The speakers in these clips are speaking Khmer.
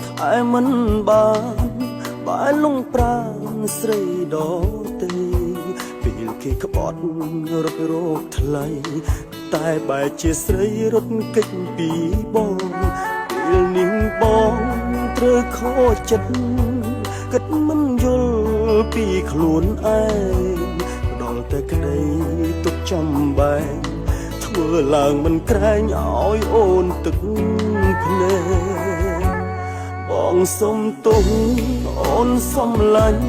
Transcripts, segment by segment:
ថែមិនបានបែរលងប្រានស្រីដទេពេលគេក្បត់រត់រោគថ្លៃតែបែរជាស្រីរត់គេចពីបងពេលនេះបងត្រូវខូចចិត្តគិតមិនយល់ពីខ្លួនឯងដល់តែក្តីទុកចំបែងធ្វើឡើងមិនក្រែងឲ្យអូនទឹកភ្នែកបងសុំទោសអូនសុំលាញ់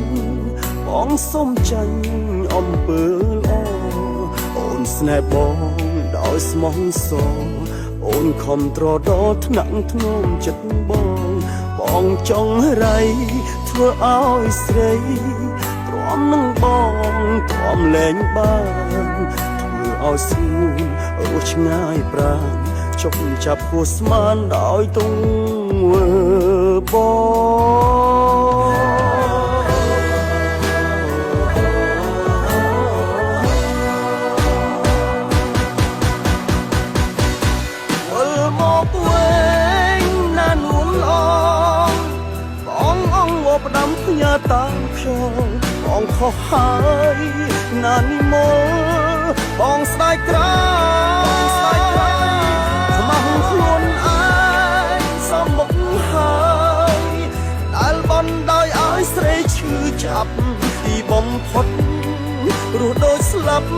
បងសុំចាញ់អំពើល្អអូនស្នេហ៍បងដោយស្មោះសរអូនខំត្រដរថ្នាក់ធ្នមចិត្តបងចង់រៃធ្វើឲ្យស្រីទ្រាំនឹងបងទ្រាំលែងបានធ្វើឲ្យស្ងួនរស់ឆ្ងាយប្រាណចុកចាប់ពោះស្មានដោយទង្វើបងផ្ដាំផ្ញើតាមខ្ញុំបងខុសហើយណានិមលបងស្ដាយក្រោយខ្មាស់ខ្លួនឯងសំមុខហើយដែលបន់ដោយឲ្យស្រីឈឺចាប់ទីបំផុតរស់ដូចស្លាប់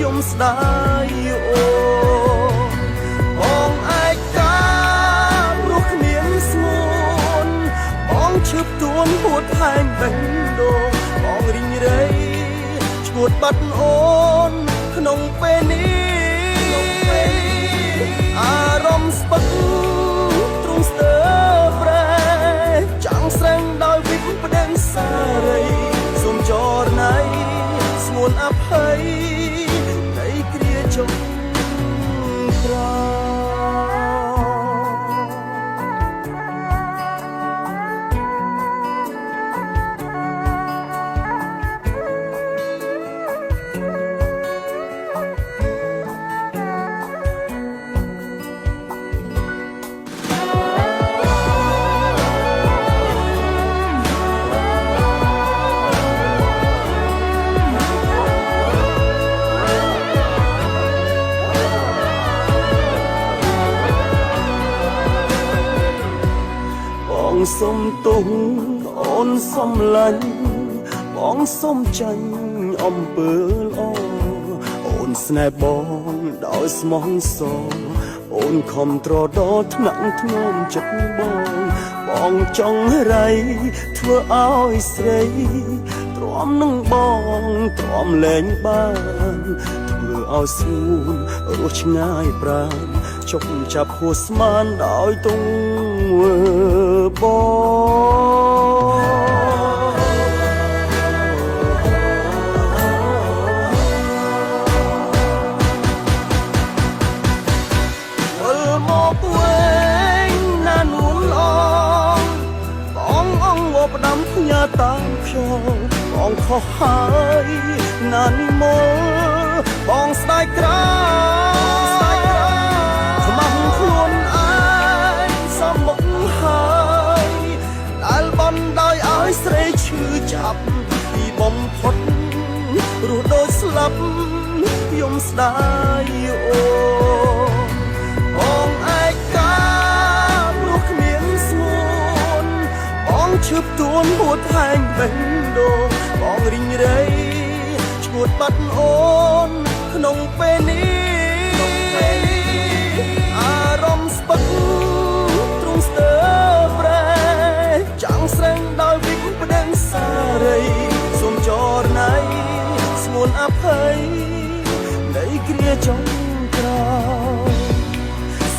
យំស្ដាយអូបងឯកាព្រោះគ្មានស្ងួនបងឈឺទួនពួតថែមបេះដូងបងរីងរៃឈួតបាត់អូនក្នុងពេលនេះអារម្មណ៍ស្ពឹកទ្រង់ស្ទើរប្រែចាំងស្រែងដោយវិបប្តេងសារីសូមចរណៃស្ងួនអភ័យនៃគ្រាចុងក្រោយសុំទោសអូនសុំលាញ់បងសុំចាញ់អំពើល្អអូនស្នេហ៍បងដោយស្មោះសរអូនខំត្រដរថ្នាក់ធ្នមចិត្តបងចង់រៃធ្វើឲ្យស្រីទ្រាំនឹងបងទ្រាំលែងបានធ្វើឲ្យស្ងួនរស់ឆ្ងាយប្រាណចុកចាប់ហួស្មានដោយទង្វើបងវិលមកវិញណានួនល្អបងអង្គមកផ្ដាំផ្ញើតាមខ្ញុំបងខុសហើយណានិមលបងស្ដាយក្រោយខ្លួនឯងសំមុខហើយដែលបន់ដោយឲ្យស្រីឈឺចាប់ពីបំផុតរស់ដូចស្លាប់យំស្ដាយអូបងឯកាព្រោះគ្មានស្ងួនបងឈឺទួនពួតថែងបេះដូងបងរីងរៃឈួតបាត់អូនក្នុងពេលនេះអារម្មណ៍ស្ពឹកទ្រង់ស្ទើរប្រែចាំងស្រែងដោយវិបប្តេងសារីសូមចរណៃស្ងួនអភ័យនៃគ្រាចុងក្រោយ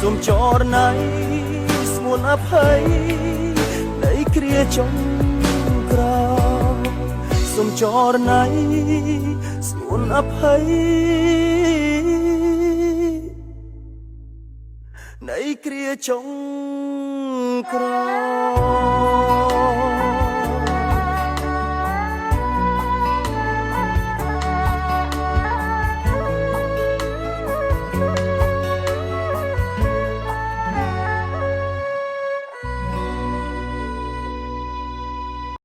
សូមចរណៃស្ងួនអភ័យនៃគ្រាចុងក្រោយសូមចរណៃស្ងួនអភ័យនៃគ្រាចុងក្រោយ